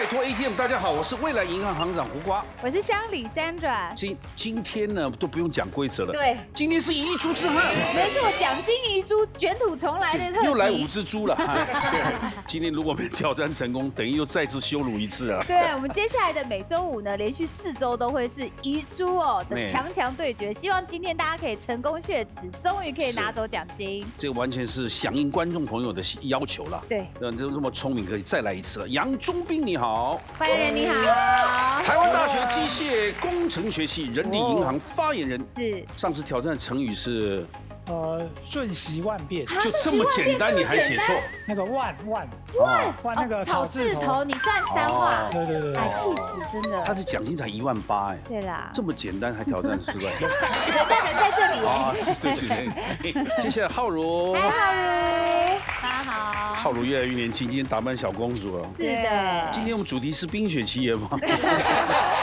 摆脱 ATM， 大家好，我是未来银行行长胡瓜，我是乡里Sandra。今天呢都不用讲规则了，对，今天是遗珠之汉，没错，奖金遗珠卷土重来的特辑，又来5只猪了。今天如果没挑战成功，等于又再次羞辱一次啊。对，我们接下来的每周五呢，连续4周都会是遗珠的强对决，希望今天大家可以成功血耻，终于可以拿走奖金。这个完全是响应观众朋友的要求了。对，这么聪明，可以再来一次了。杨忠斌你好，欢迎你好。台湾大学机械工程学系人力银行发言人。是。上次挑战的成语是。瞬息万变，就这么简单，你还写错？那个万那个草字头，你算3画，对，哎，气死，真的。他是奖金才18000哎，对啦，这么简单还挑战失败，但人在这里啊，对，接下来浩如，嗨，浩如，大家好。浩如越来越年轻，今天打扮小公主了。是的，今天我们主题是冰雪奇缘吗？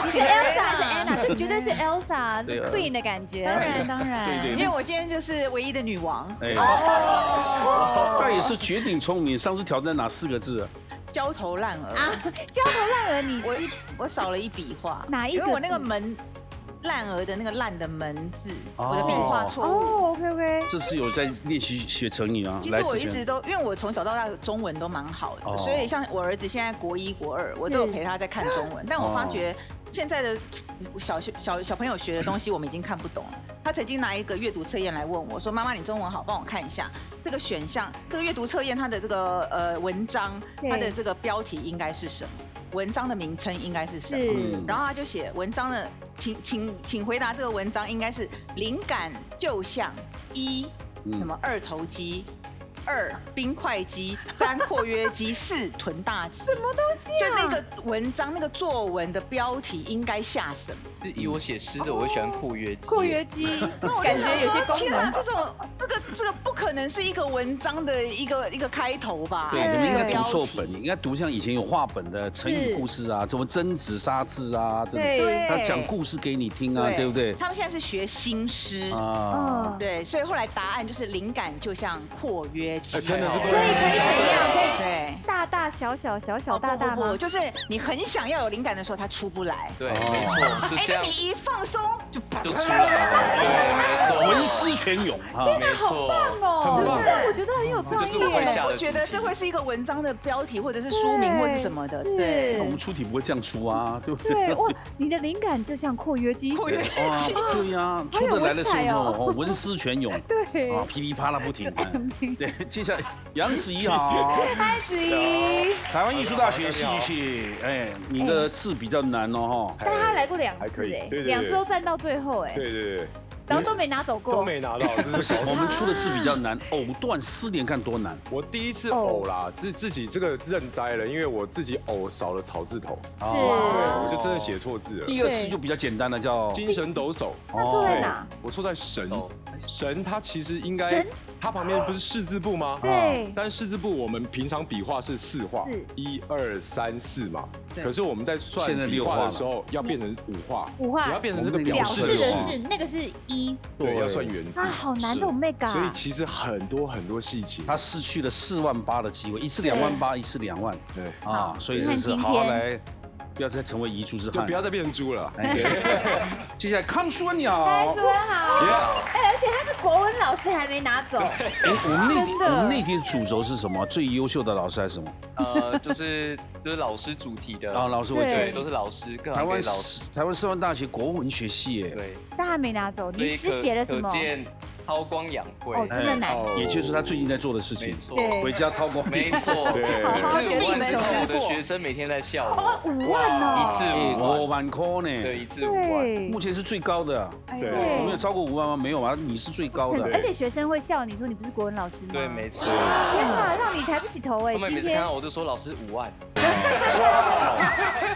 你是 Elsa 还是 Anna？ 这绝对是 Elsa， 是 Queen 的感觉。当然，对，因为我今天就是唯一的女王。他也是绝顶聪明。上次挑战哪4个字啊？焦头烂额啊！焦头烂额，你是我少了一笔画，哪一个？因为我那个门烂额的那个烂的门字，我的笔画错误。OK。这是有在练习学成语啊。其实我一直都，因为我从小到大中文都蛮好的，所以像我儿子现在国1、国2，我都有陪他在看中文。但我发觉现在的小朋友学的东西，我们已经看不懂了。他曾经拿一个阅读测验来问我，说：“妈妈，你中文好，帮我看一下这个选项，这个阅读测验它的这个文章，它的这个标题应该是什么？文章的名称应该是什么？”然后他就写文章的，请回答这个文章应该是灵感就像1什么2头肌。2冰块肌，3括约肌，4臀大肌，什么东西啊？就那个文章那个作文的标题应该下什么？是以我写诗的，我会喜欢括约肌。括约肌，那我感觉有些功能。天啊，这个不可能是一个文章的一个开头吧？对，你们应该读错本，应该读像以前有话本的成语故事啊，怎么真子杀字啊，对，他讲故事给你听啊，对不对？他们现在是学新诗啊，对，所以后来答案就是灵感就像括约肌，真的是，所以可以怎样？对，大大小小大大吗？就是你很想要有灵感的时候，它出不来。对，没错，就这样。你一放松就出来了，对，没错，文思泉涌啊，真的好棒哦！这我觉得很有创意耶。我觉得这会是一个文章的标题，或者是书名，或者是什么的。对，我们出题不会这样出啊，对不对？对，哇，你的灵感就像括约肌，括约肌，对呀，出得来的时候文思泉涌，对啊，噼里啪啦不停。对，接下来杨子怡好，嗨，子怡，台湾艺术大学戏剧系，哎，你的字比较难哦，哈，但他来过2次，哎，2次都站到最后，哎，对。然后都没拿走过，都没拿到，不是我们出的字比较难，藕断丝连看多难。我第一次偶啦，自己这个认栽了，因为我自己偶少了草字头，是，我就真的写错字了。第2次就比较简单了，叫精神抖擞。那错在哪？我错在神，它其实应该，它旁边不是士字部吗？对。但士字部我们平常笔画是4画，1、2、3、4嘛。可是我们在算笔画的时候要变成5画，你要变成这个表示的是那个是1，对，要算原字。啊，好难，这种mega。所以其实很多细节，他失去了48000的机会，一次28000，一次2万，对啊，所以这是好来。不要再成为遗珠之汉，就不要再变成猪了。接下来康淑恩你好，嗨，淑恩好。而且他是国文老师还没拿走。我们那题的主轴是什么？最优秀的老师还是什么？就是老师主题的。啊，老师为主，都是老师。台湾师范大学国文学系，哎，对。但还没拿走，你是写了什么？可见韬光养晦，真的难。也就是他最近在做的事情。没错，回家韬光。没错，好1字5万之后，我的学生每天在笑我。 5万哦，1字5万块呢？对，1字5万，目前是最高的。对，我们有超过5万吗？没有啊，你是最高的。而且学生会笑你说你不是国文老师吗？对，没错。天哪，让你抬不起头哎！他们每次看到我就说老师5万。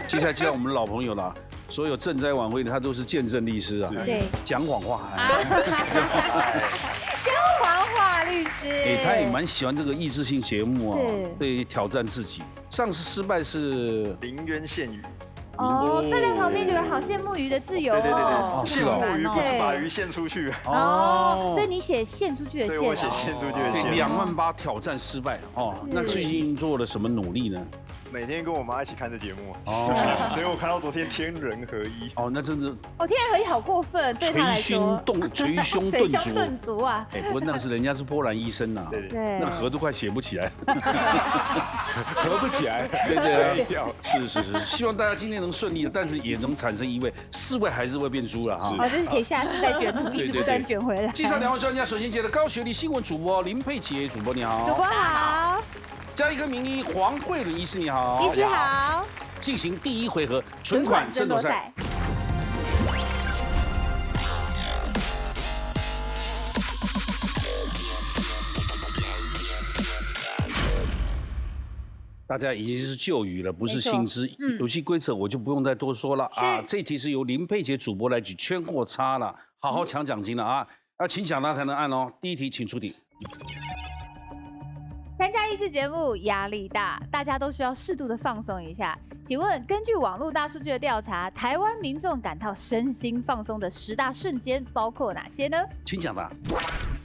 接下来介绍我们老朋友了。所有赈灾晚会的他都是见证律师啊，对，讲谎话。讲谎话律师，他也蛮喜欢这个益智性节目啊，是，对，挑战自己。上次失败是临渊羡鱼。哦，站在旁边觉得好羡慕鱼的自由哦。羡慕鱼不是把鱼献出去。哦，所以你写献出去的献。对，我写献出去的献。28000挑战失败哦，那最近做了什么努力呢？每天跟我妈一起看这节目哦，所以我看到昨天天人合一哦，那真的哦，天人合一好过分，对他来说捶胸顿足啊！哎，不过那是人家是波兰医生呐，对，那合都快写不起来，合不起来，对啊，是，希望大家今天能顺利的，但是也能产生一位，4位还是会变猪了哈。哦，就是可以下次再卷土，一直不断卷回来。介绍2位专家，首先接的高学历新闻主播林佩琪，主播你好。主播好。加一个名医黄慧伦医师你好。医师好。进行第1回合存款争夺赛。大家已经是旧语了，不是新知。游戏规则我就不用再多说了啊。这题是由林佩杰主播来举圈或叉了，好好抢奖金了啊！要请抢答才能按哦。第1题，请出题。参加益智节目压力大，大家都需要适度的放松一下。请问，根据网络大数据的调查，台湾民众感到身心放松的10大瞬间包括哪些呢？请抢答。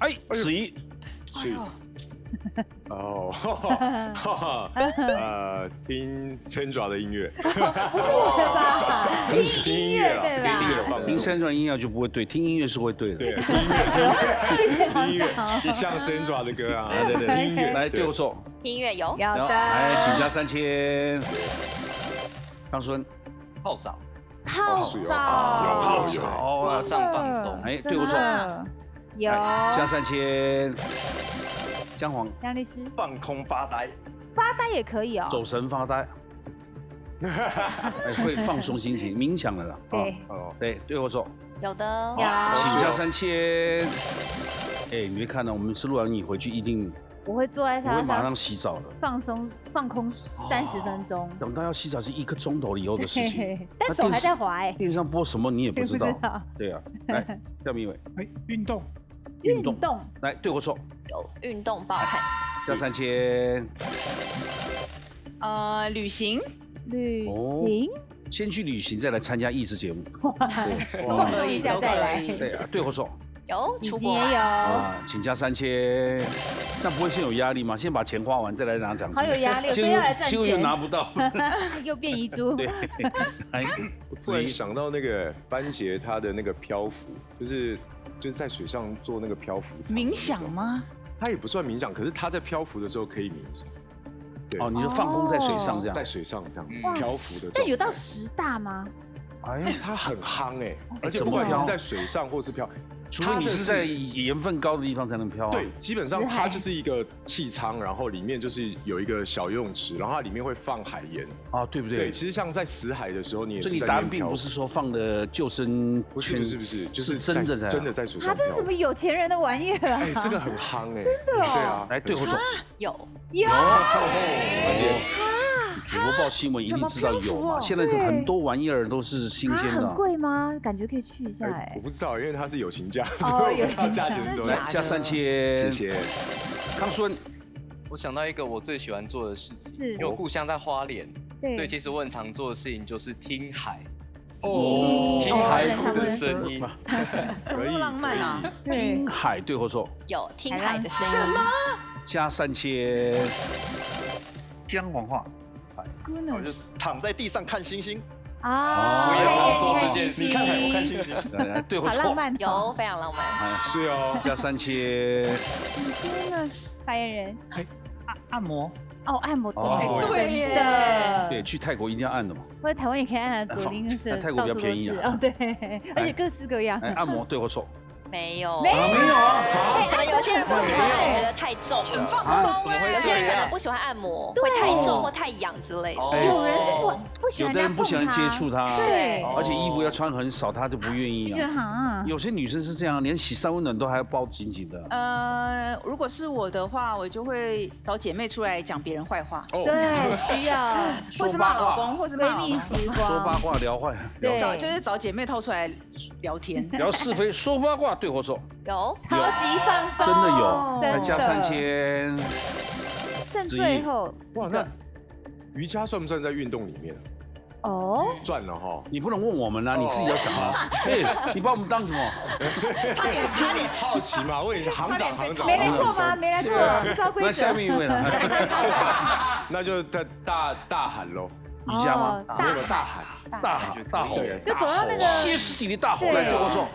哎，子怡。哦，听 Sandra 的音乐，不是我的吧？听音乐对吧？听 Sandra 音乐就不会对，听音乐是会对的。对，听音乐，也像 Sandra 的歌啊，对，听音乐。来，对我说，听音乐有的。来，请加3000。康孙，泡澡，泡澡，马上放松。哎，对我说，有加3000。姜黄，杨律师，放空发呆，发呆也可以哦，走神发呆，会放松心情，冥想的啦。对，对我说，有的，请加3000。哎，你别看了，我们吃录完你回去一定，我会坐在沙发上，我会马上洗澡了，放空30分钟，等到要洗澡是1个钟头以后的事情，但手还在滑哎，电视上播什么你也不知道，对啊，来，廖明伟，运动。来，对我说，有运动爆汗，加3000。旅行，先去旅行，再来参加益智节目。放松一下再来。对啊，对我说，有出国也有啊，请加3000。那不会先有压力吗？先把钱花完，再来拿奖金。好有压力，所以要来赚钱。结果又拿不到，又变遗珠。对，哎，突然想到那个班杰他的那个漂浮，就是在水上做那个漂浮。冥想吗？他也不算冥想，可是他在漂浮的时候可以冥想。哦，你就放空在水上这样，在水上这样子漂浮的。但有到10大吗？哎，他很夯哎，而且不管你是在水上或是漂，除非你是在盐分高的地方才能漂。对，基本上它就是一个气舱，然后里面就是有一个小游泳池，然后它里面会放海盐。啊，对不对？对，其实像在死海的时候，你也是在。所以你答案并不是说放的救生圈，不是，就是真的在水上。这是什么有钱人的玩意儿啊？哎，这个很夯哎，真的哦。对啊，来对我说，有。主播报新闻一定知道有嘛？现在很多玩意儿都是新鲜的。很贵吗？感觉可以去一下哎。我不知道，因为它是友情价，所以我不知道价钱多少。加3000，谢谢。康孙，我想到一个我最喜欢做的事情，因为我故乡在花莲，对，其实我很常做的事情就是听海。听海哭的声音，怎么浪漫啊？听海对我说，有听海的声音。什么？加3000，姜黄话。我就躺在地上看星星啊！我也常做这件事。你看我看星星，对我说，有非常浪漫。是哦，加3000。天哪，发言人，按摩。哦，按摩对的，对，去泰国一定要按的嘛。或者台湾也可以按啊，左邻右舍，泰国比较便宜啊。哦，对，而且各式各样。按摩对我说。没有啊！可能有些人不喜欢按，觉得太重了。有些人可能不喜欢按摩，会太重或太痒之类的。有人是不喜欢，有的人不喜欢接触它，对，而且衣服要穿很少，他就不愿意啊。有些女生是这样，连洗3温暖都还要包紧紧的。如果是我的话，我就会找姐妹出来讲别人坏话。对，需要，或是骂老公，或是闺蜜时光，说八卦聊坏，就是找姐妹掏出来聊天，聊是非，说八卦。对我说，有超级放松，真的有，还加3000。剩最后哇，那瑜伽算不算在运动里面？哦，算了哈，你不能问我们啊，你自己要讲啊。哎，你把我们当什么？差点好奇嘛，问一下行长。没来过吗？没来过，不知道规则。那下面一位了。那就大喊喽。瑜伽吗？那个大喊，大吼，就走到那个歇斯底里大吼来对我说。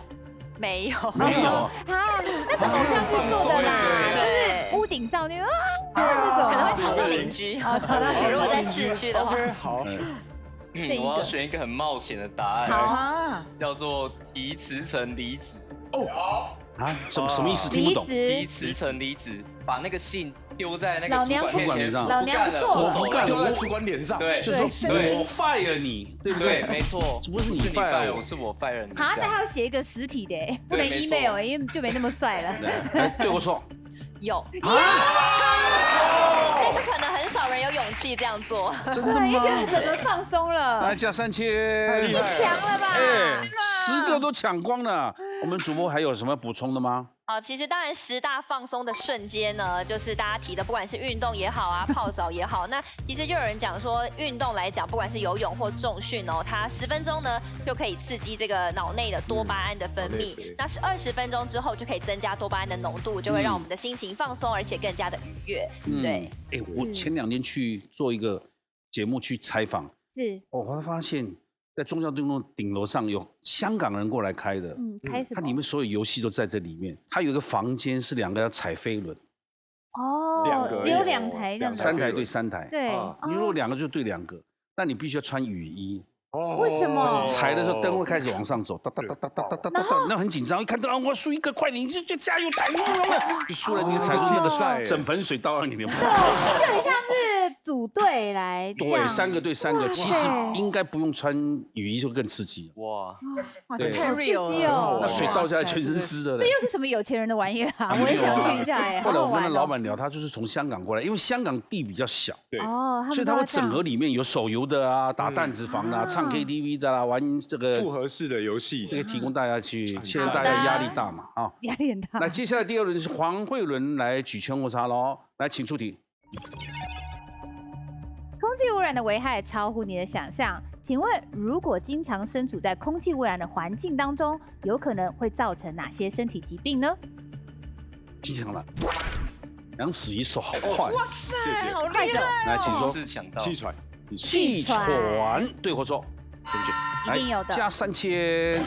没有，没有啊，那是偶像剧做的啦，就是屋顶上那个那种，可能会吵到邻居。吵到邻居。如果在市区的话，好。我要选一个很冒险的答案，好啊，叫做提辞呈离职。什么意思？听不懂。提辞呈离职，把那个信丢在那个主管脸上，老娘我不干了，丢在主管脸上。对，就是说我 fire 你，对不对？没错，不是你 fire 我，是我 fire 你。好，那还要写一个实体的，不能 email，因为就没那么帅了。对我说。有。但是可能很少人有勇气这样做。真的吗？一下子整个放松了。来加3000，强了吧？10个都抢光了。我们主播还有什么补充的吗？其实当然10大放松的瞬间呢，就是大家提的，不管是运动也好啊，泡澡也好。那其实就有人讲说，运动来讲，不管是游泳或重训哦，它10分钟呢就可以刺激这个脑内的多巴胺的分泌。那是20分钟之后就可以增加多巴胺的浓度，就会让我们的心情放松，而且更加的愉悦。对。我前2天去做一个节目去采访，是，我还发现。在中教东路顶楼上有香港人过来开的，开什么？它里面所有游戏都在这里面。它有一个房间是2个要踩飞轮，只有2台这样子，3台对3台。对，你如果2个就对2个，但你必须要穿雨衣。为什么？踩的时候灯会开始往上走，哒哒哒哒哒哒哒哒，那很紧张。一看到我输1个，快点，你就加油踩，就输了，你踩出那个整盆水倒到你的。就很像是组队来。对，3个对3个，其实应该不用穿雨衣就更刺激。哇，这太 real 了。那水倒下来全身湿的。这又是什么有钱人的玩意啊？我也想去一下哎。后来我跟那老板聊，他就是从香港过来，因为香港地比较小，对，所以他会整合里面有手游的啊，打弹子房啊，唱 KTV 的啦，玩这个复合式的游戏，这个提供大家去，现在大家压力大嘛，压力很大。来，接下来第2轮是黄慧伦来举圈或叉喽，来，请出题。空气污染的危害超乎你的想象，请问如果经常身处在空气污染的环境当中，有可能会造成哪些身体疾病呢？经常了。梁子怡手好快，哇塞，好厉害！来，请说。气喘，对或错？对不对？一定有的。加3000。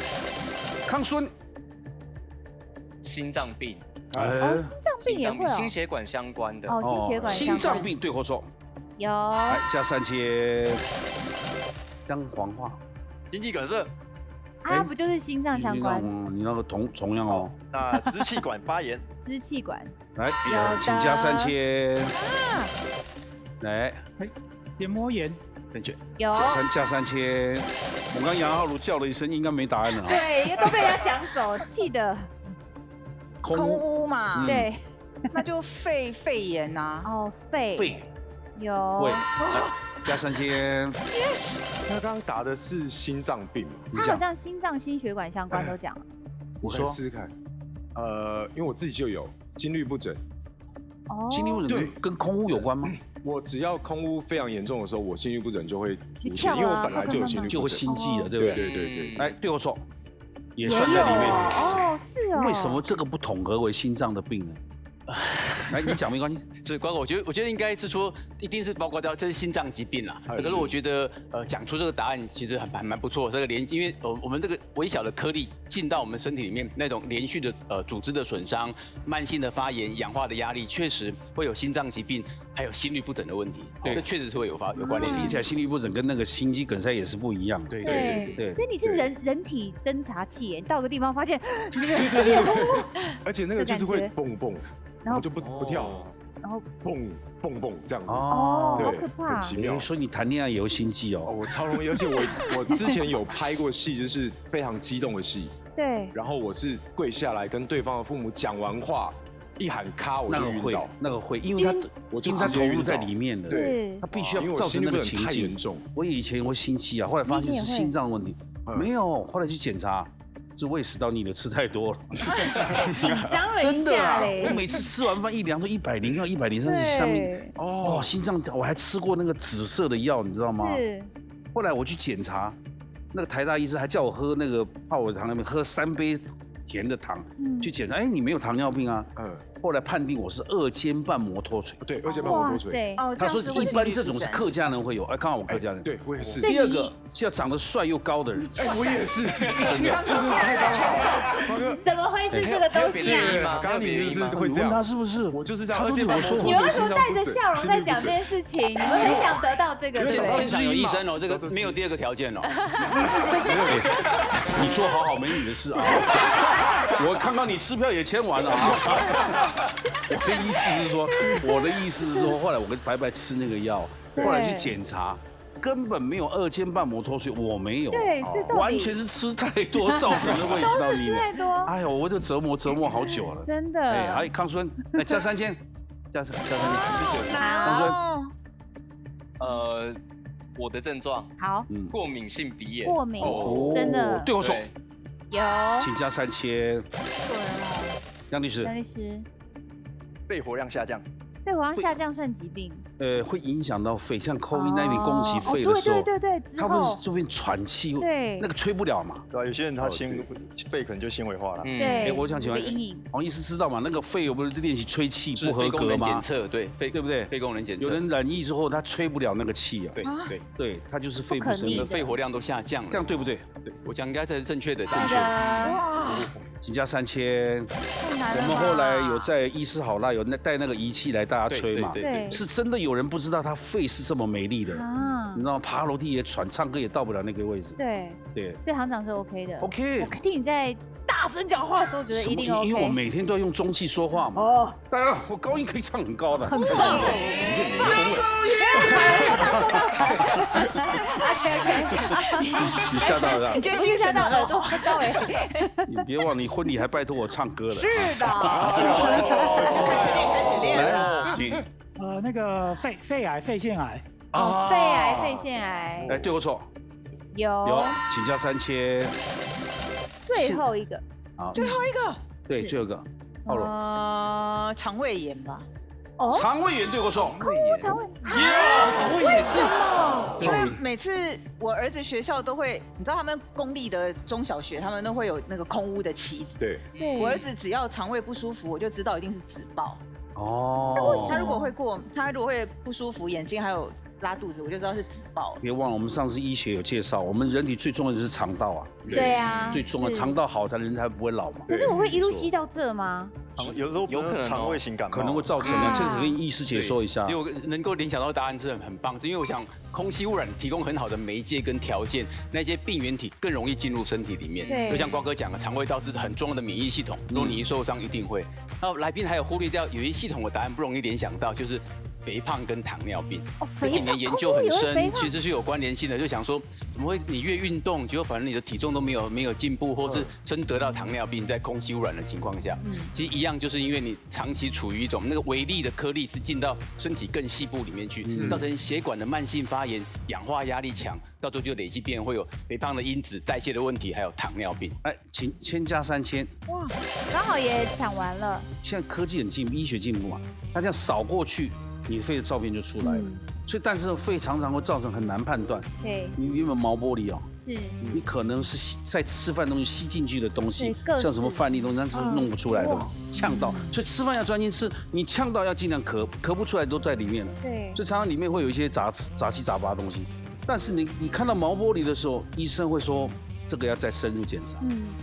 康孙。心脏病。心脏病也会。心血管相关的。心血管。心脏病对或错？有。来，加3000。姜黄化。心肌梗塞。不就是心脏相关？你那个同样哦。那支气管发炎。支气管。来，请加3000。来，黏膜炎。正确。有。加3000。我刚杨浩如叫了一声，应该没答案了。对，因为都被人家讲走，气的。空污嘛。对。那就肺炎呐。肺。有。加3000。他刚刚答的是心脏病嘛？他好像心脏、心血管相关都讲了。我来试试看。因为我自己就有心律不整。心律不整跟空污有关吗？我只要空污非常严重的时候，我心律不整就会出现，因为我本来就有心律不整，就会心悸了，对不对？对。来，对我说，也算在里面。是哦。为什么这个不统合为心脏的病呢？来，你讲没关系。所以关哥，我觉得应该是说，一定是包括掉这是心脏疾病啦。可是我觉得，讲出这个答案其实还蛮不错。这个因为我们这个微小的颗粒进到我们身体里面，那种连续的组织的损伤、慢性的发炎、氧化的压力，确实会有心脏疾病，还有心律不整的问题。对，这确实是会有关联。听起来心律不整跟那个心肌梗塞也是不一样。对。所以你是人体侦查器耶，到个地方发现，而且那个就是会蹦蹦。然后就不跳，然后蹦这样子。好可怕，很奇妙。所以你谈恋爱也会心悸哦。我超容易，而且我之前有拍过戏，就是非常激动的戏。对。然后我是跪下来跟对方的父母讲完话，一喊咔我就晕倒。那个会，因为他投入在里面的，对，他必须要造成那个情境。我以前会心悸啊，后来发现是心脏问题，没有，后来去检查。是胃食道逆流吃太多了，紧张了一下。真的啊！我每次吃完饭一量都100到103上面，心脏我还吃过那个紫色的药，你知道吗？是。后来我去检查，那个台大医生还叫我喝那个泡我的糖尿病，喝3杯甜的糖，去检查，你没有糖尿病啊。后来判定我是2尖瓣膜脱垂。对，2尖瓣膜脱垂。他说一般这种是客家人会有，刚好我客家人。对，我也是。第2个是要长得帅又高的人。我也是。真的太刚好。怎么会是这个东西啊？刚刚你就是会这样，他是不是？我就是这样。他都这么说。你为什么带着笑容在讲这件事情？你们很想得到这个，对不对？现场有医生哦，这个没有第2个条件哦。你做好美女的事啊！我看到你支票也签完了啊！我的意思是说，后来我跟白白吃那个药，后来去检查，根本没有2尖瓣膜脱垂，我没有，对，是完全是吃太多造成的胃食道逆流。吃太多。哎呦，我这折磨好久了，真的。哎，康孙，来加3000，加3000，谢谢。康孙，我的症状好，过敏性鼻炎。过敏，真的。对我说。有，请加3000。杨律师，肺活量下降。肺活量下降算疾病？会影响到肺，像 COVID-19攻击肺的时候，对，他会这边喘气，对，那个吹不了嘛。对啊，有些人他肺可能就纤维化了。对，我想请问黄医师知道吗？那个肺有没有练习吹气不合格吗？检测对不对？肺功能检测，有人染疫之后他吹不了那个气啊。对，他就是肺部生肺活量都下降了，这样对不对？对，我讲应该才是正确的。请加3000。我们后来有在医师好啦，有带那个仪器来大家吹嘛。对，是真的有人不知道他肺是这么美丽的，你知道吗？爬楼梯也喘，唱歌也到不了那个位置。对，所以行长是 OK 的。OK。我听你在大声讲话的时候，觉得一定 OK。因为我每天都要用中气说话嘛。哦。当然，我高音可以唱很高的。很棒。你吓到了？你今天吓到耳朵到尾。你别忘，你婚礼还拜托我唱歌了。是的。开始练了。请。那个肺癌、肺腺癌。肺癌、肺腺癌。哎，对我错。有，请加3000。最后一个。最后一个。对，最后一个。肠胃炎吧。肠胃炎对我错。肠胃也是。因为每次我儿子学校都会，你知道他们公立的中小学，他们都会有那个空污的旗子。对。我儿子只要肠胃不舒服，我就知道一定是紫爆。他如果会不舒服，眼睛还有拉肚子，我就知道是紫爆。别忘了，我们上次医学有介绍，我们人体最重要的是肠道啊。对啊，最重要，肠道好人才不会老嘛。可是我会一路吸到这吗？有时候有可能肠胃型感冒可能会造成啊，这个跟医师解说一下。因为我能够联想到答案是很棒，是因为我想空气污染提供很好的媒介跟条件，那些病原体更容易进入身体里面。就像瓜哥讲的，肠胃道是很重要的免疫系统，如果你一受伤一定会。然后来宾还有忽略掉有一系统的答案不容易联想到，就是肥胖跟糖尿病。这几年研究很深，其实是有关联性的。就想说，怎么会你越运动，结果反正你的体重都没有进步，或是真得到糖尿病，在空气污染的情况下，其实一样，就是因为你长期处于一种那个微粒的颗粒是进到身体更细部里面去，造成血管的慢性发炎，氧化压力强，到最后就累积变会有肥胖的因子、代谢的问题，还有糖尿病。哎，请先加3000。哇，刚好也抢完了。现在科技很进步，医学进步嘛，那这样扫过去，你肺的照片就出来了。所以，但是肺常常会造成很难判断。对，你有没有毛玻璃哦？是。你可能是在吃饭东西吸进去的东西，像什么饭粒东西，那是弄不出来的嘛，呛到。所以吃饭要专心吃，你呛到要尽量咳不出来都在里面了。对。所以常常里面会有一些杂七杂八的东西。但是你看到毛玻璃的时候，医生会说这个要再深入检查，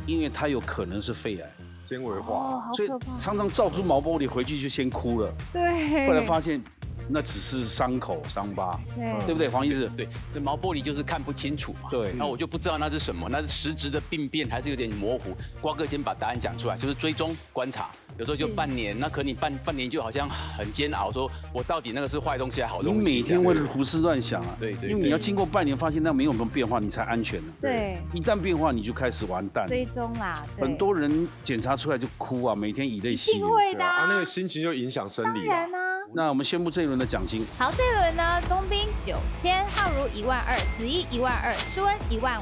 因为它有可能是肺癌。纤维化，所以常常照出毛玻璃回去就先哭了。对。后来发现那只是伤口伤疤，对不对，黄医师？对，那毛玻璃就是看不清楚嘛。对。那我就不知道那是什么，那是实质的病变还是有点模糊。瓜哥先把答案讲出来，就是追踪观察，有时候就半年，那可你半年就好像很煎熬，说我到底那个是坏东西还是好东西？你每天会胡思乱想啊。对。因为你要经过半年发现那没有什么变化，你才安全呢。对。一旦变化，你就开始完蛋。追踪啦。很多人检查出来就哭啊，每天以泪洗面。会的。那个心情就影响生理。当然啊。那我们宣布这一轮的奖金。好，这一轮呢，宗斌9000，浩如12000，子怡12000，舒恩15000，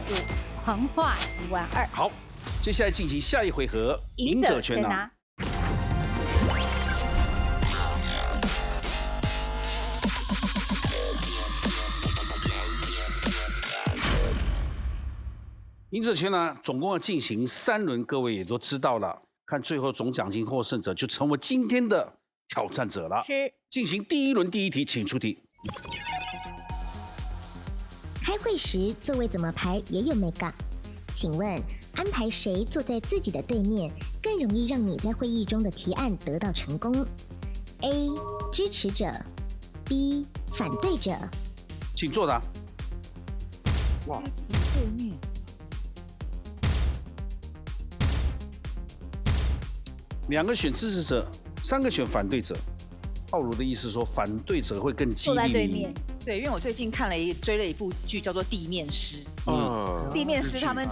黄化12000。好，接下来进行下一回合，赢者全拿。赢者全拿总共要进行3轮，各位也都知道了。看最后总奖金获胜者就成为今天的挑战者了。是，进行第一轮第一题，请出题。开会时座位怎么排也有美感，请问安排谁坐在自己的对面，更容易让你在会议中的提案得到成功 ？A. 支持者 B. 反对者。请作答。哇，对面。2个选支持者，3个选反对者。浩如的意思说，反对者会更激励你。对，因为我最近追了一部剧，叫做《地面师》。地面师他们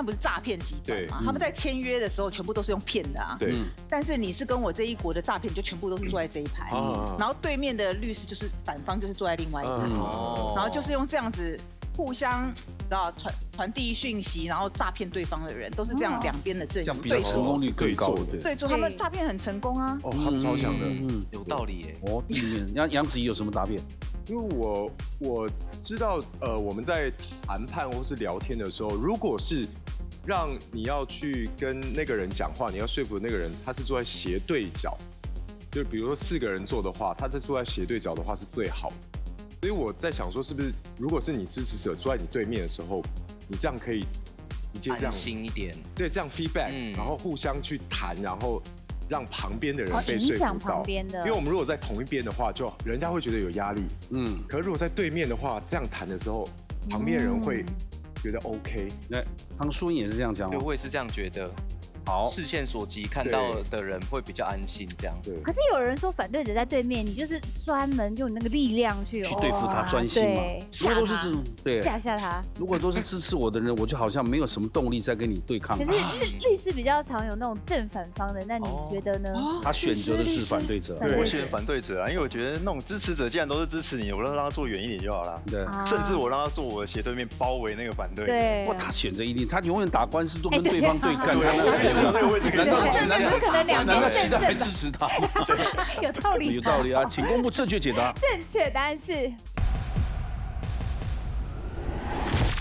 不是诈骗集团嘛？他们在签约的时候全部都是用骗的啊。对。但是你是跟我这一国的诈骗，就全部都是坐在这一排。然后对面的律师就是反方，就是坐在另外一排。然后就是用这样子互相，知道传递讯息，然后诈骗对方的人，都是这样两边的阵营对成功率更高。对，他们诈骗很成功啊。哦，他们超强的，有道理耶。哦，地面。杨子怡有什么答辩？因为我知道，我们在谈判或是聊天的时候，如果是让你要去跟那个人讲话，你要说服那个人，他是坐在斜对角，就比如说4个人坐的话，他在坐在斜对角的话是最好的。所以我在想说，是不是如果是你支持者坐在你对面的时候，你这样可以直接这样安心一点，对，这样 feedback，然后互相去谈，然后让旁边的人被说服到，因为我们如果在同一边的话，就人家会觉得有压力。可是如果在对面的话，这样谈的时候，旁边人会觉得 OK。那唐淑英也是这样讲对，我也是这样觉得。好，视线所及看到的人会比较安心，这样。对。可是有人说反对者在对面，你就是专门用那个力量去对付他，专心嘛。如果都是这种，对，吓他。如果都是支持我的人，我就好像没有什么动力再跟你对抗。可是律师比较常有那种正反方的，那你觉得呢？他选择的是反对者。我选反对者啊，因为我觉得那种支持者既然都是支持你，我让他坐远一点就好了。对。甚至我让他坐我的斜对面，包围那个反对。对。哇，他选择一定，他永远打官司都跟对方对干，他这个位置可以。难道其他还支持他吗？有道理，有道理啊！请公布正确解答。正确答案是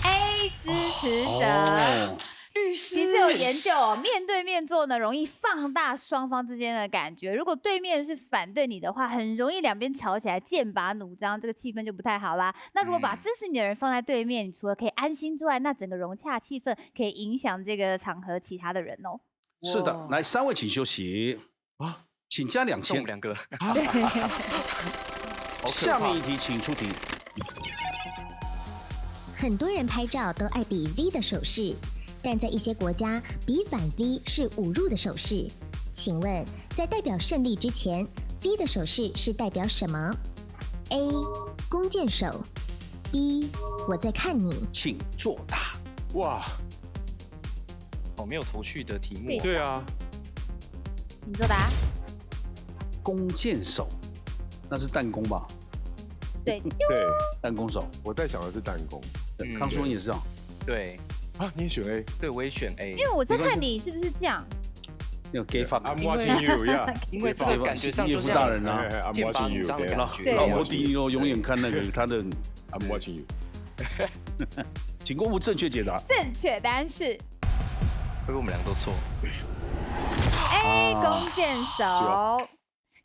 A 支持者。律师其实有研究哦，面对面坐呢，容易放大双方之间的感觉。如果对面是反对你的话，很容易两边吵起来，剑拔弩张，这个气氛就不太好啦。那如果把支持你的人放在对面，你除了可以安心之外，那整个融洽气氛可以影响这个场合其他的人哦。是的，来3位请休息啊，请加2000。2个。下面一题请出题。很多人拍照都爱比 V 的手势，但在一些国家，比反 V 是侮辱的手势。请问，在代表胜利之前 ，V 的手势是代表什么 ？A. 弓箭手 B. 我在看你。请作答。哇！没有头绪的题目。对啊，你作答。弓箭手，那是弹弓吧？对，弹弓手。我在想的是弹弓。康淑英也是啊。对。啊，你也选 A？ 对，我也选 A。因为我在看你是不是这样？那个 give up。 I'm watching you， 因为这个感觉上就像大人啊 ，I'm watching you， 这样的感觉。老摩迪哦，永远看那个他的 I'm watching you。请公布正确解答。正确答案是。会不会我们2个都错 ？A 弓箭手。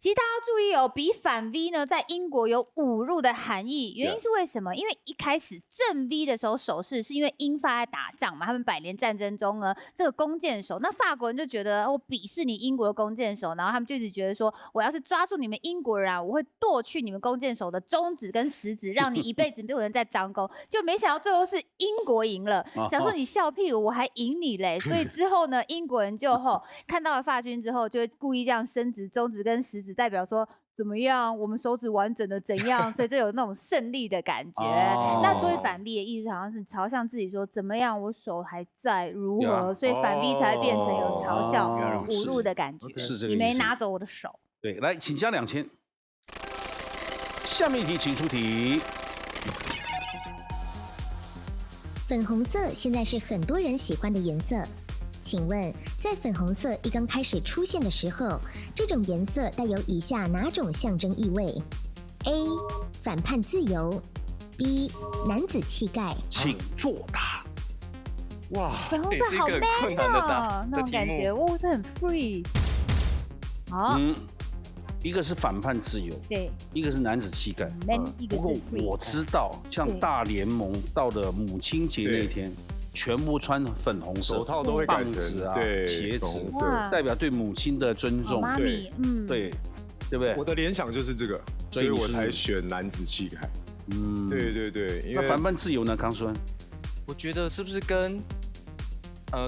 其实大家要注意哦，比反 V 呢，在英国有侮辱的含义。原因是为什么？因为一开始正 V 的时候手势是因为英法在打仗嘛，他们百年战争中呢，这个弓箭手，那法国人就觉得我鄙视你英国的弓箭手，然后他们就一直觉得说，我要是抓住你们英国人啊，我会剁去你们弓箭手的中指跟食指，让你一辈子没有人再张弓。就没想到最后是英国赢了，想说你笑屁股，我还赢你嘞。所以之后呢，英国人就看到了法军之后，就会故意这样伸直中指跟食指。代表说怎么样？我们手指完整的怎样？所以这有那种胜利的感觉。那所以反 V 的意思好像是朝向自己说怎么样？我手还在，如何？所以反 V 才变成有嘲笑、侮辱的感觉。是这个意思。你没拿走我的手。对，来，请加2000。下面一题，请出题。粉红色现在是很多人喜欢的颜色。请问，在粉红色一刚开始出现的时候，这种颜色带有以下哪种象征意味 ？A. 反叛自由 B. 男子气概。请作答。哇，粉红色好 man 哦，那种感觉，哇，这很 free。好，一个是反叛自由，对，一个是男子气概。不过我知道，像大联盟到了母亲节那天，全部穿粉红色，手套都会改成棒子啊、对茄粉红子，色，代表对母亲的尊重。妈咪，对，对不对？我的联想就是这个，所以我才选男子气概。对，因为那反叛自由呢，康孙？我觉得是不是跟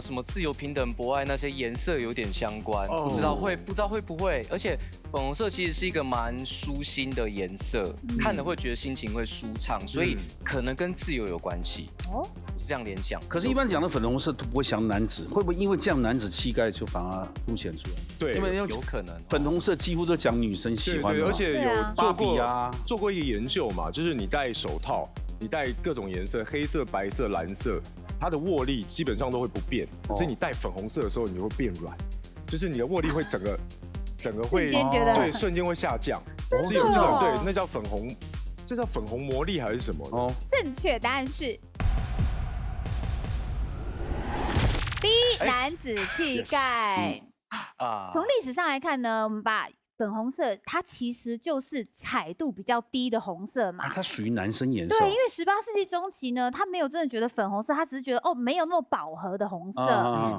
什么自由、平等、博爱那些颜色有点相关？不知道会不会？而且粉红色其实是一个蛮舒心的颜色，看了会觉得心情会舒畅，所以可能跟自由有关系。我是这样联想。可是，一般讲的粉红色都不会想男子，会不会因为这样男子气概就反而凸显出来？对，因为有可能粉红色几乎都讲女生喜欢的，而且有做过一个研究嘛，就是你戴手套，你戴各种颜色，黑色、白色、蓝色。它的握力基本上都会不变，可是你戴粉红色的时候，你会变软，就是你的握力会整个会对瞬间会下降。只有这个对，那叫粉红，这叫粉红魔力还是什么？正确答案是 B 男子气概。从历史上来看呢，我们把粉红色它其实就是彩度比较低的红色嘛，它属于男生颜色。对，因为18世纪中期呢，他没有真的觉得粉红色，他只是觉得没有那么饱和的红色。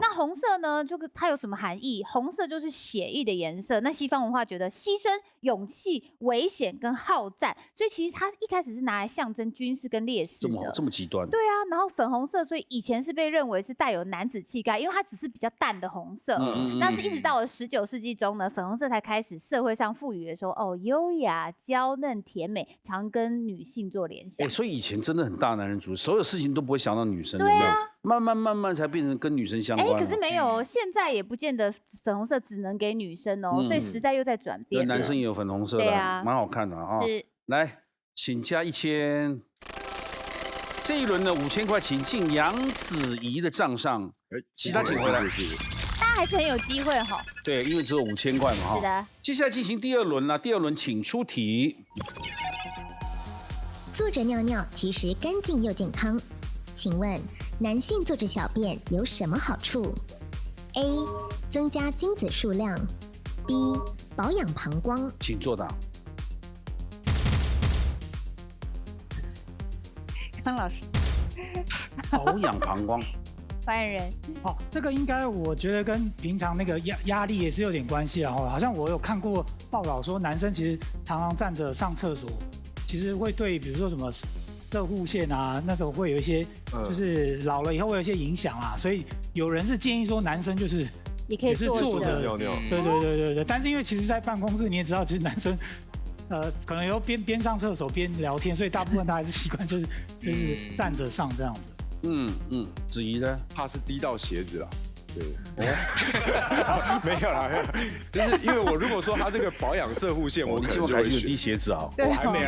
那红色呢，就它有什么含义？红色就是血液的颜色。那西方文化觉得牺牲、勇气、危险跟好战，所以其实它一开始是拿来象征军事跟烈士的。这么极端？对啊，然后粉红色，所以以前是被认为是带有男子气概，因为它只是比较淡的红色。那是一直到了19世纪中呢，粉红色才开始社会上赋予的说，优雅、娇嫩、甜美，常跟女性做联想。所以以前真的很大男人主义，所有事情都不会想到女生。对啊，慢慢才变成跟女生相关。可是没有，现在也不见得粉红色只能给女生哦，所以时代又在转变。男生也有粉红色的，对啊，蛮好看的啊。是，来，请加1000。这一轮呢，5000块请进杨子怡的账上，其他请回来。大家还是很有机会哈。对，因为只有5000块嘛哈。是的。接下来进行第2轮了，第2轮请出题。坐着尿尿其实干净又健康，请问男性坐着小便有什么好处 ？A. 增加精子数量 ；B. 保养膀胱。请作答。康老师，保养膀胱。发言人，这个应该我觉得跟平常那个压力也是有点关系啊。好像我有看过报道说，男生其实常常站着上厕所，其实会对比如说什么射护腺啊那种会有一些，就是老了以后会有一些影响啊。所以有人是建议说，男生就是也可以坐着尿尿。对。但是因为其实，在办公室你也知道，其实男生。可能有边上厕所边聊天，所以大部分他还是习惯就是站着上这样子。子怡呢？怕是滴到鞋子啦。对，没有啦，就是因为我如果说他这个保养射护线，我你今晚开始有滴鞋子啊？我还没。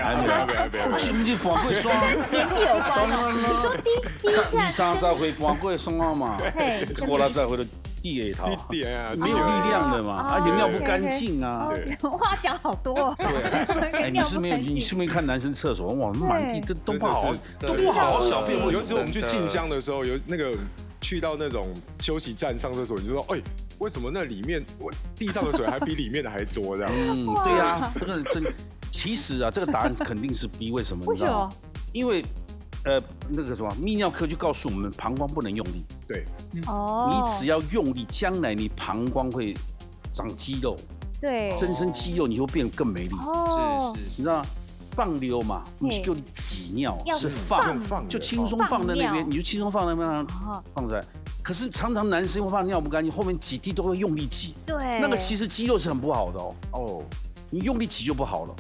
去不去搬过霜？年纪有关啊。你说滴下，3才会搬过霜嘛？过了再回的。地也逃，没有力量的嘛，而且尿不干净啊。话讲好多。对，你是没有看男生厕所，哇，满地都不好，小便。有时候我们去进香的时候，有那个去到那种休息站上厕所，你就说，为什么那里面地上的水还比里面的还多这样？对呀，这个真，其实啊，这个答案肯定是 B， 为什么？为什么？因为。那个什么泌尿科就告诉我们，膀胱不能用力。对，你只要用力，将来你膀胱会长肌肉，对，增生肌肉，你会变得更美丽。是，你知道吗？放流嘛，不是给你挤尿，是放，就轻松放在那边，你就轻松放在那边放在。可是常常男生会怕尿不干净，后面几滴都会用力挤，对，那个其实肌肉是很不好的哦。你用力挤就不好了。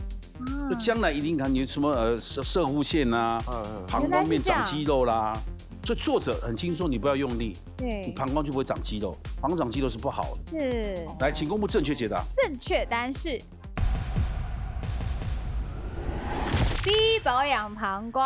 就将来一定看你什么射护腺啊，膀胱面长肌肉啦，所以坐着很轻松，你不要用力，你膀胱就不会长肌肉，膀胱长肌肉是不好的。是，来，请公布正确解答。正确答案是 B 保养膀胱，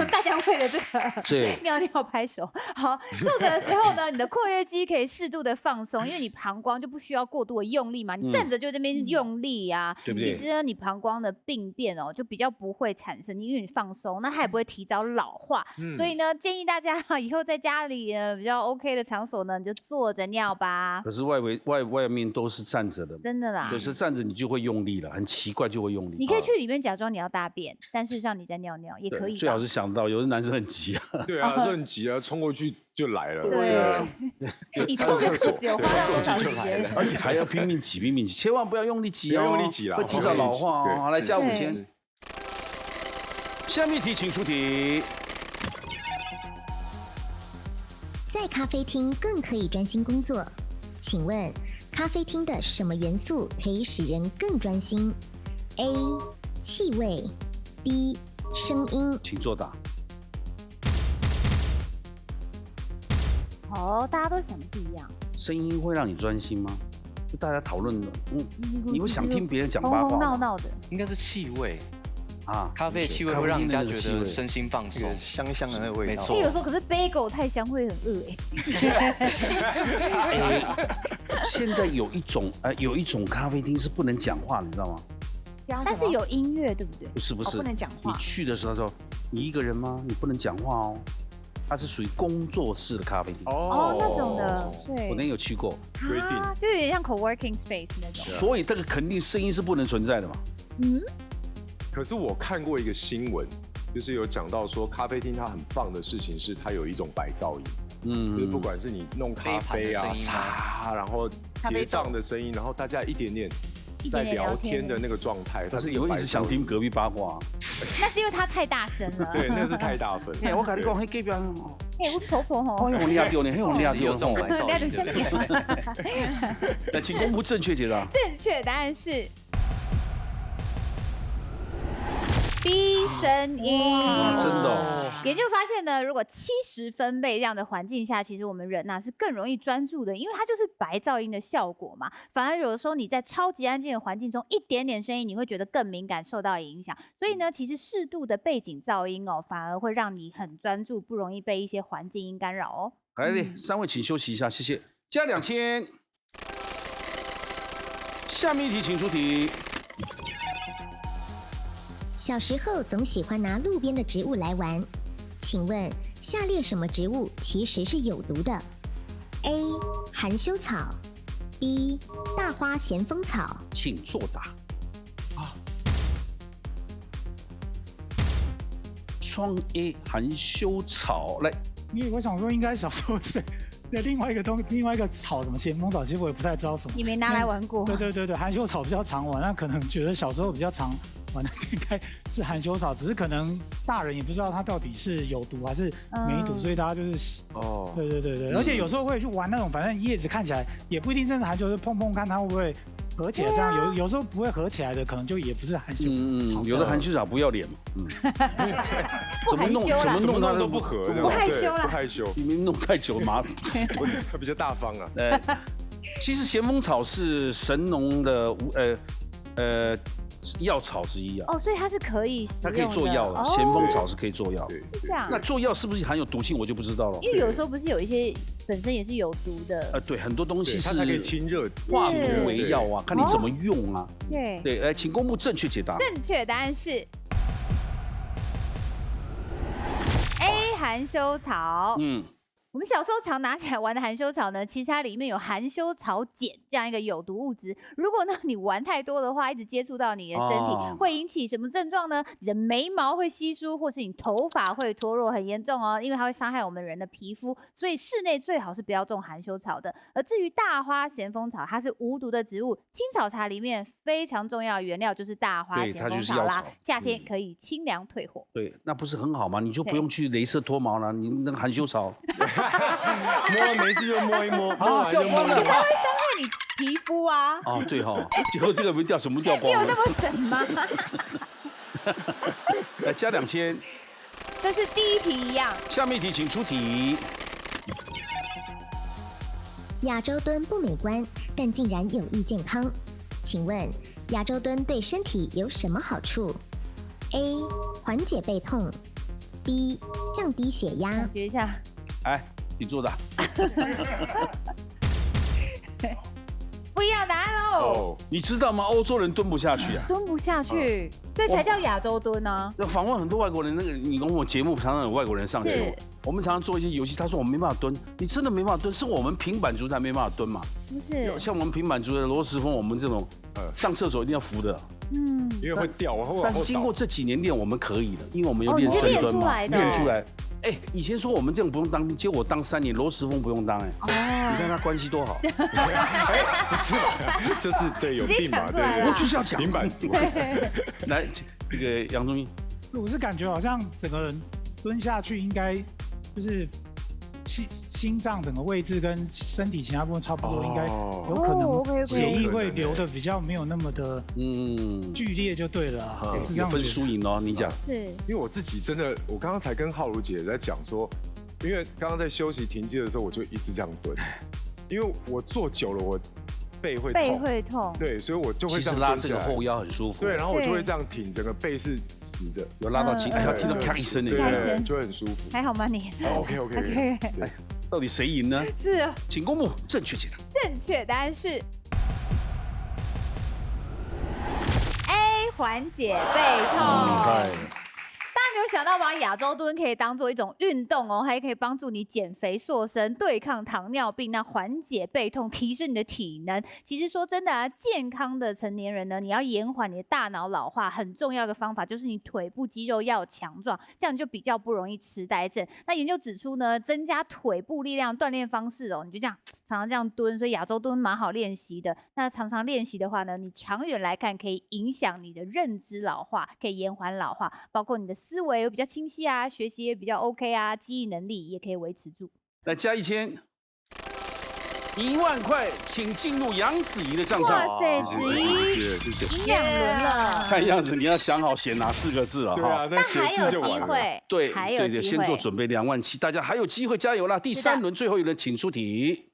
大家为了这个尿尿拍手。好，坐着的时候呢，你的括约肌可以适度的放松，因为你膀胱就不需要过度的用力嘛，你站着就这边用力啊，对不对？其实呢，你膀胱的病变就比较不会产生，因为你放松，那它也不会提早老化。所以呢，建议大家以后在家里比较 OK 的场所呢，你就坐着尿吧。可是外面都是站着的，真的啦。可是站着你就会用力了，很奇怪就会用力。你可以去里面假装你要大便，但事实上你在尿尿也可以。最好是想到有的男生很急啊，对啊，就很急啊，冲过去就来了。对，你冲个只有花多少时间？而且还要拼命挤，千万不要用力挤哦，不要用力挤啦，会提早老化哦。好，来加5000。下面一题，请出题。在咖啡厅更可以专心工作，请问咖啡厅的什么元素可以使人更专心 ？A. 气味 B. 声音。请作答。大家都想的不一样。声音会让你专心吗？就大家讨论的，你会想听别人讲八卦吗？哄闹闹的，应该是气味。咖啡的气味会让人家觉得身心放松，香香的那个味道。没错。有时候可是bagel太香会很饿现在有一种咖啡厅是不能讲话，你知道吗？但是有音乐，对不对？不是，不能讲话。你去的时候说，你一个人吗？你不能讲话哦。它是属于工作室的咖啡厅那种的，对。我那有去过，规定就有点像 co-working space 那种。所以这个肯定声音是不能存在的嘛。可是我看过一个新闻，就是有讲到说，咖啡厅它很棒的事情是它有一种白噪音，就是不管是你弄咖啡啊，然后结账的声音，然后大家一点点在聊天的那个状态，但是也会一直想听隔壁八卦。那是因为它太大声了。对，那是太大声。我跟你讲，那隔壁我婆婆吼，那红利亚丢呢，那红利亚丢这种白噪音。那请公布正确解答。正确答案是 B 声音。真的。研究发现呢，如果70分贝这样的环境下，其实我们人是更容易专注的，因为它就是白噪音的效果嘛。反而有的时候你在超级安静的环境中，一点点声音你会觉得更敏感，受到影响。所以呢，其实适度的背景噪音反而会让你很专注，不容易被一些环境音干扰哦。来，3位请休息一下，谢谢。加2000。下面一题，请出题。小时候总喜欢拿路边的植物来玩，请问下列什么植物其实是有毒的 ？A. 含羞草 B. 大花咸丰草。请作答。双 A 含羞草来，因为我想说应该小时候是另外一个草什么咸丰草，其实我也不太知道什么。你没拿来玩过？对，含羞草比较常玩，那可能觉得小时候比较常玩的应该是含羞草，只是可能大人也不知道它到底是有毒还是没毒，所以大家就是对，而且有时候会去玩那种，反正叶子看起来也不一定真是含羞，就碰碰看它会不会合起来，这样有时候不会合起来的，可能就也不是含羞草。有的含羞草不要脸嘛，怎么弄它都不合，不害羞啦，不害羞，你们弄太久麻它比较大方啊。其实咸丰草是神农的药草之一啊。所以它是可以使用的，它可以做药的。咸丰草是可以做药，是这样。那做药是不是含有毒性，我就不知道了。因为有时候不是有一些本身也是有毒的。对，很多东西是它才可以清热化毒为药啊，看你怎么用啊。对，来，请公布正确解答。正确答案是 A 含羞草。我们小时候常拿起来玩的含羞草呢，其实它里面有含羞草碱这样一个有毒物质。如果呢你玩太多的话，一直接触到你的身体，会引起什么症状呢？你的眉毛会稀疏，或是你头发会脱落，很严重哦，因为它会伤害我们人的皮肤。所以室内最好是不要种含羞草的。而至于大花咸丰草，它是无毒的植物，青草茶里面非常重要的原料就是大花咸丰草啦，夏天可以清凉退火。对，那不是很好吗？你就不用去雷射脱毛了，你那个含羞草。摸没事就摸一摸，掉光了，可是它会伤害你皮肤啊。对结果这个没掉，什么掉光了？你有那么神吗？来加2000，这是第一题一样。下面一题请出题。亚洲蹲不美观，但竟然有益健康，请问亚洲蹲对身体有什么好处 A. 缓解背痛 B. 降低血压。感觉一下，哎，你做的。不一样的答案喽。你知道吗？欧洲人蹲不下去啊，蹲不下去，所以才叫亚洲蹲呢。要访问很多外国人，那个你跟我节目常常有外国人上节目，我们常常做一些游戏，他说我没办法蹲，你真的没办法蹲，是我们平板族才没办法蹲嘛？不是，像我们平板族的罗时丰，我们这种上厕所一定要扶的。因为会掉，但是经过这几年练，我们可以了，因为我们有练深蹲嘛，练出来。哎，以前说我们这样不用当，结果我当3年，罗时丰不用当哎。你看他关系多好。不是，就是对有病嘛，对，我就是要讲平板族。来，这个杨宗英，我是感觉好像整个人蹲下去，应该就是心脏整个位置跟身体其他部分差不多，应该有可能血液会流的比较没有那么的剧烈就对了，是这样。分输赢哦，你讲。是，因为我自己真的，我刚刚才跟浩如姐在讲说，因为刚刚在休息停机的时候，我就一直这样蹲，因为我坐久了我背会痛，对，所以我就会这样拉这个后腰很舒服，对，然后我就会这样挺，整个背是直的，有拉到筋，哎呀，听到咔一声，对，就会很舒服。还好吗你？OK。到底谁赢呢？是，请公布正确解答。正确答案是 A， 缓解背痛。大家没有想到吧？亚洲蹲可以当做一种运动哦，还可以帮助你减肥塑身、对抗糖尿病，那缓解背痛、提升你的体能。其实说真的啊，健康的成年人呢，你要延缓你的大脑老化，很重要的方法就是你腿部肌肉要强壮，这样就比较不容易痴呆症。那研究指出呢，增加腿部力量锻炼方式哦，你就这样常常这样蹲，所以亚洲蹲蛮好练习的。那常常练习的话呢，你长远来看可以影响你的认知老化，可以延缓老化，包括你的思维也比较清晰啊，学习也比较 OK 啊，记忆能力也可以维持住。来加1000，1万块，请进入杨子怡的账上。哇塞，子怡，谢谢。赢2轮了。看样子你要想好写哪4个字了哈。但还有机会，对，先做准备，2万7，大家还有机会，加油啦！第3轮最后一轮，请出题。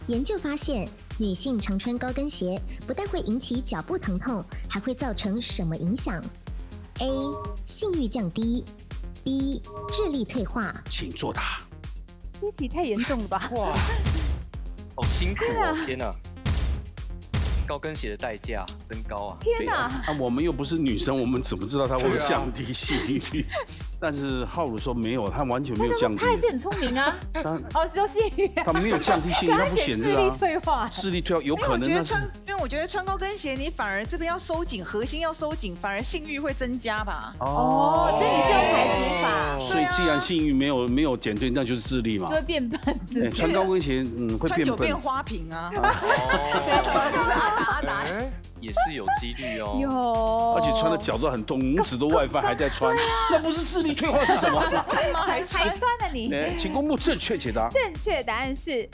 研究发现，女性常穿高跟鞋，不但会引起脚部疼痛，还会造成什么影响 ？A. 性欲降低 B. 智力退化。请作答。这题太严重了吧？哇，好辛苦哦！天哪，高跟鞋的代价真高啊！天哪！我们又不是女生，我们怎么知道它会降低性欲？但是浩如说没有，他完全没有降低。他还是很聪明啊。说性欲。他没有降低性欲，他不显这个。智力退化。智力退化有可能那是。因为我觉得穿高跟鞋，你反而这边要收紧，核心要收紧，反而性欲会增加吧？哦，所以你是用排除法。所以既然性欲没有减退，那就是智力嘛。就会变笨。穿高跟鞋，会变笨。穿久变花瓶啊。也是有几率哦。有。而且穿的脚都很痛，拇指都外翻，还在穿，那不是智力退化是什么？还穿了你？请公布正确解答。正确答案是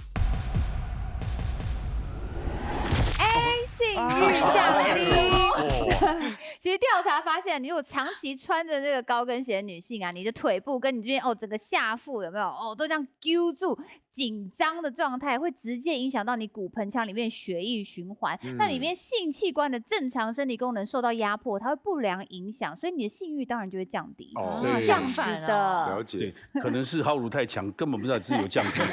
A， 性欲降低。其实调查发现，你如果长期穿着这个高跟鞋的女性啊，你的腿部跟你这边整个下腹有没有都这样揪住？紧张的状态会直接影响到你骨盆腔里面血液循环，那里面性器官的正常生理功能受到压迫，它会不良影响，所以你的性欲当然就会降低。相反的，了解，可能是浩如太强，根本不知道自己有降低。对，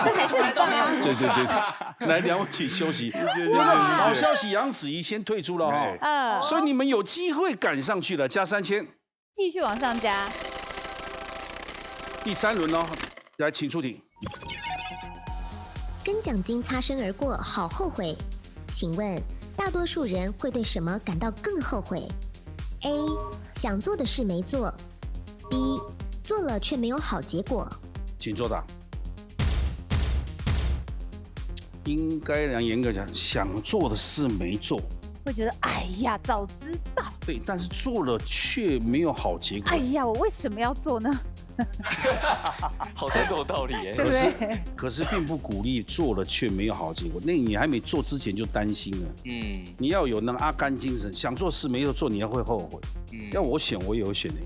这才是很重要。对，来2位请休息。好消息，杨子怡先退出了哈，所以你们有机会赶上去了，加3000，继续往上加。第3轮哦，来，请出题。跟奖金擦身而过，好后悔。请问，大多数人会对什么感到更后悔 ？A. 想做的事没做 ；B. 做了却没有好结果。请作答。应该严格讲，想做的事没做，会觉得哎呀，早知道。对，但是做了却没有好结果。哎呀，我为什么要做呢？好像都有道理耶，对不对？可是并不鼓励做了却没有好结果。那你还没做之前就担心了。你要有那个阿甘精神，想做事没有做，你要会后悔。要我选，我也有选的，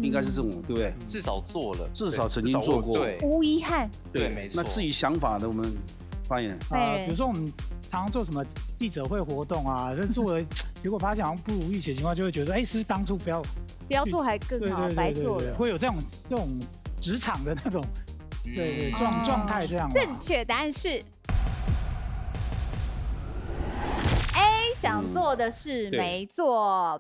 应该是这种，对不对？至少做了，至少曾经做过，对，无遗憾。对，没错。那至于想法的，我们发言。比如说我们常常做什么记者会活动啊，但做了结果发现好像不如预期的情况，就会觉得是不是当初不要做还更好，白做了，会有这种职场的那种状态这样。正确答案是。想做的事没做，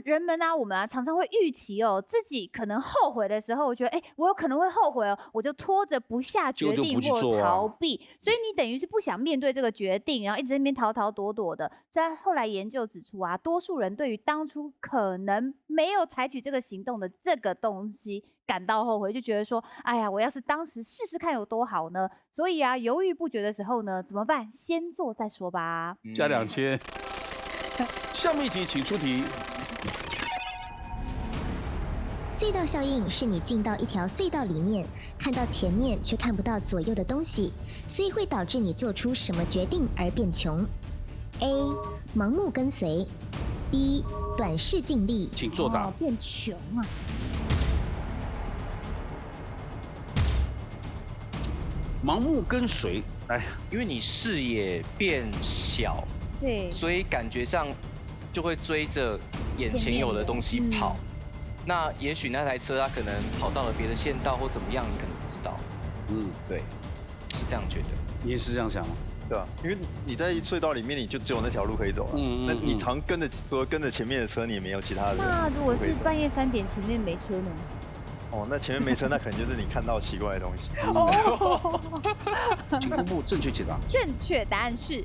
人们啊，我们啊常常会预期自己可能后悔的时候，我觉得我有可能会后悔我就拖着不下决定或逃避，所以你等于是不想面对这个决定，然后一直在那边逃逃躲躲的。所以后来研究指出啊，多数人对于当初可能没有采取这个行动的这个东西感到后悔，就觉得说，哎呀，我要是当时试试看有多好呢？所以啊，犹豫不决的时候呢，怎么办？先做再说吧。加2000。下面一题，请出题。隧道效应是你进到一条隧道里面，看到前面却看不到左右的东西，所以会导致你做出什么决定而变穷 ？A. 盲目跟随 B. 短视近利。请作答。变穷啊！盲目跟随，因为你视野变小，对，所以感觉上就会追着眼前有的东西跑。那也许那台车它可能跑到了别的县道或怎么样，你可能不知道。对，是这样觉得。你也是这样想吗？对啊，因为你在隧道里面，你就只有那条路可以走了。那你常跟着前面的车，你也没有其他的。那如果是半夜3点前面没车呢？那前面没车，那可能就是你看到奇怪的东西。请公布正确解答。正确答案是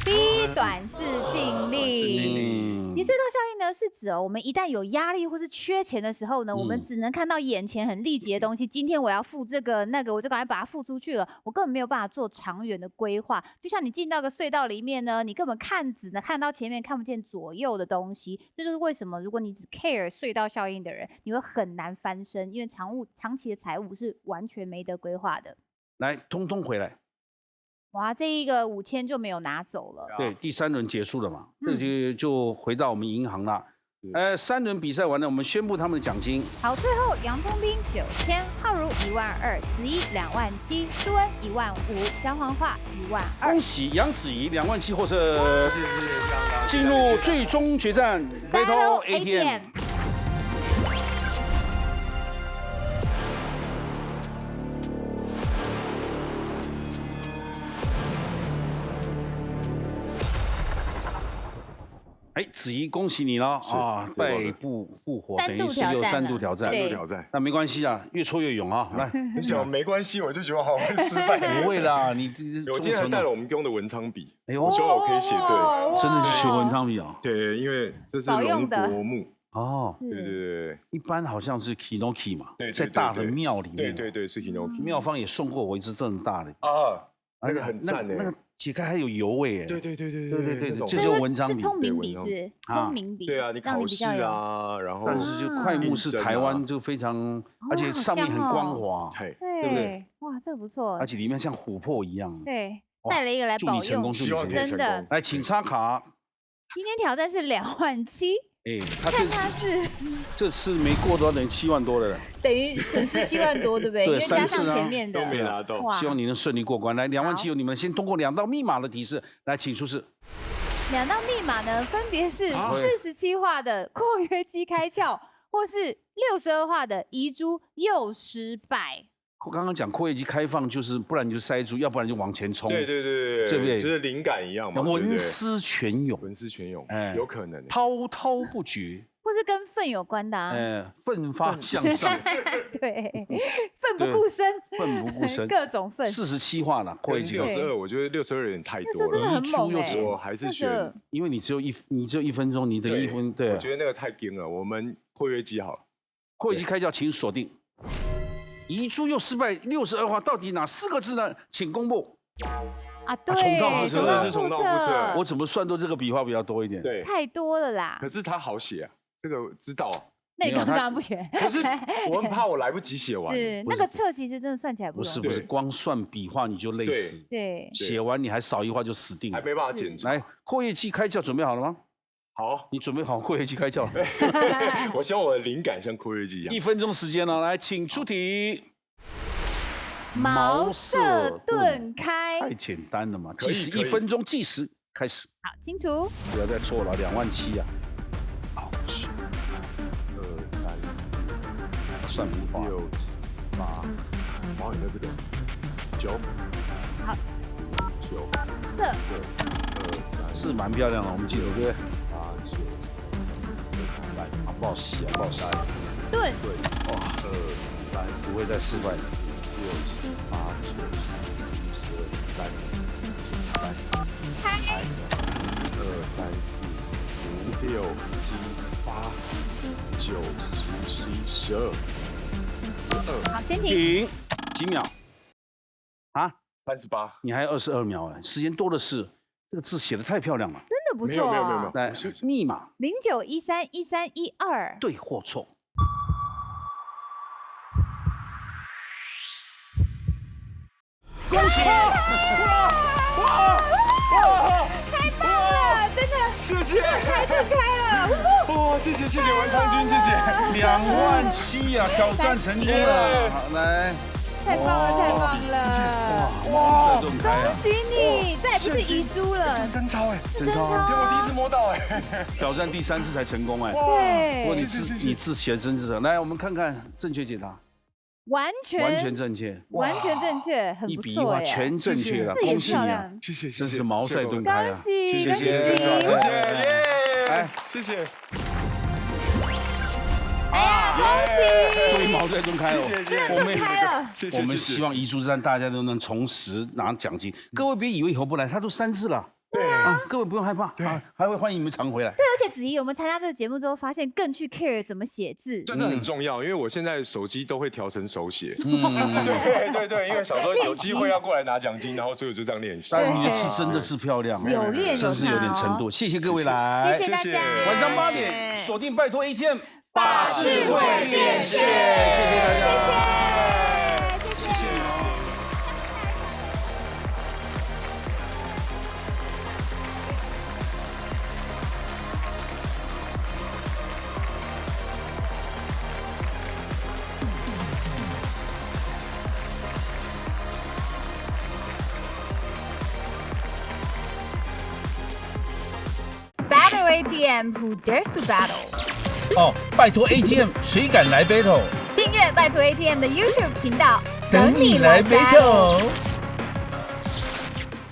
B. 短视近利。其实隧道效应呢，是指我们一旦有压力或是缺钱的时候呢，我们只能看到眼前很立即的东西。今天我要付这个那个，我就赶快把它付出去了，我根本没有办法做长远的规划。就像你进到个隧道里面呢，你根本只能看到前面，看不见左右的东西。这就是为什么如果你只 care 隧道效应的人，你会很难翻身，因为长期的财务是完全没得规划的。来，通通回来。哇，这一个5000就没有拿走了。对，第3轮结束了嘛，这就回到我们银行了。3轮比赛完了，我们宣布他们的奖金。好，最后杨宗斌9000，浩如12000，子怡27000，苏恩15000，姜黄化12000。恭喜杨子怡27000获胜，谢谢。进入最终决战 Battle ATM。子怡，恭喜你了啊！败不复活，等于是又3度挑战。那没关系啊，越挫越勇啊！来，你讲没关系，我就觉得好像失败。不会啦，你我今天还带了我们用的文昌笔，我希望我可以写对。真的是学文昌笔啊？对，因为这是龙国木。哦，对，一般好像是 Hinoki 嘛，在大的庙里面。对，是 Hinoki。庙方也送过我一只这么大的那个很赞那个解开还有油味哎。对，这就文章笔，聪明笔是不是？聪明笔。对啊，你考试啊，然后但是就快木是台湾就非常，而且上面很光滑，对不对？哇，这个不错。而且里面像琥珀一样。对，带了一个来保佑，真的。来，请插卡。今天挑战是27000。这次没过的话，等于7万多了，等于损失7万多，对不对？因为加上前面的都没拿到。希望你能顺利过关。来，27000由你们先通过2道密码的提示，来，请出示。2道密码呢，分别是47画的括约肌开窍，或是62画的遗珠又失败。我刚刚讲括约肌开放，就是不然你就塞住，要不然就往前冲。对，对不对？就是灵感一样嘛。文思泉涌，有可能滔滔不绝，或是跟愤有关的奋发向上。对，奋不顾身，各种奋。47画了，括约肌62，我觉得62有点太多了。真的很猛我还是选，因为你只有1分钟，你的1分，对。我觉得那个太硬了，我们括约肌好了。括约肌开窍，请锁定。遗珠又失败，62画到底哪4个字呢？请公布。对，重蹈覆辙。我怎么算都这个笔画比较多一点。对，太多了啦。可是它好写啊，这个知道。那你当然不写。可是我很怕我来不及写完。是那个册其实真的算起来不容易。不是，光算笔画你就累死。对，写完你还少1画就死定了，还没办法检查。来，括约肌开窍准备好了吗？好，你准备好括约肌开窍了。我希望我的灵感像括约肌一样。1分钟时间了，来，请出题。茅塞顿开。太简单了嘛，可以计时1分钟，计时开始。好，清楚。不要再错了，27000啊！好，2、3、4、算不花。 6、7、8，王宇的这个9，好，9，这2、3，是蛮漂亮的，我们记得对不对？ 8、9、10、好不好洗啊？不好洗。顿。对，哇2、3，不会再失败了。 6、7、8、9、10、11、12、13、14、开。 1、2、3、4、5、6、7、8、9、10、11、12、12。好，先停。停，几秒？啊？38。你还有22秒哎，时间多的是。这个字写的太漂亮了，真的不错啊。来，密码09131312。对或错？恭喜！哇！太棒了，真的。谢谢。开就开了。哇，谢谢文昌君，谢谢。27000啊，挑战成功了。好，来。 太棒了，太棒了！哇，恭喜你！再也不是遗珠了，这是真钞哎，真钞！天，我第一次摸到哎，挑战第3次才成功哎。对，不过你字写的真是，来，我们看看正确解答。完全正确，完全正确，很不错耶，全正确了，恭喜你啊！谢谢，真是茅塞顿开啊！恭喜，谢谢，来，谢谢。 哎呀，恭喜！终于茅塞顿开了，我们开了。我们希望遗珠之战大家都能重拾拿奖金。各位别以为以后不来，他都3次了。对啊，各位不用害怕，还会欢迎你们常回来。对，而且子怡，我们参加这个节目之后，发现更去 care 怎么写字，这是很重要，因为我现在手机都会调成手写。对，因为小时候有机会要过来拿奖金，然后所以我就这样练习。但你的字真的是漂亮，有练真是有点程度。谢谢各位来，谢谢大家。晚上8点锁定拜托 ATM。 把智慧变现，谢谢大家，谢谢你们。Battle ATM, who dares to battle? 哦，拜托 ATM， 谁敢来 battle？ 订阅拜托 ATM 的 YouTube 频道，等你来 battle。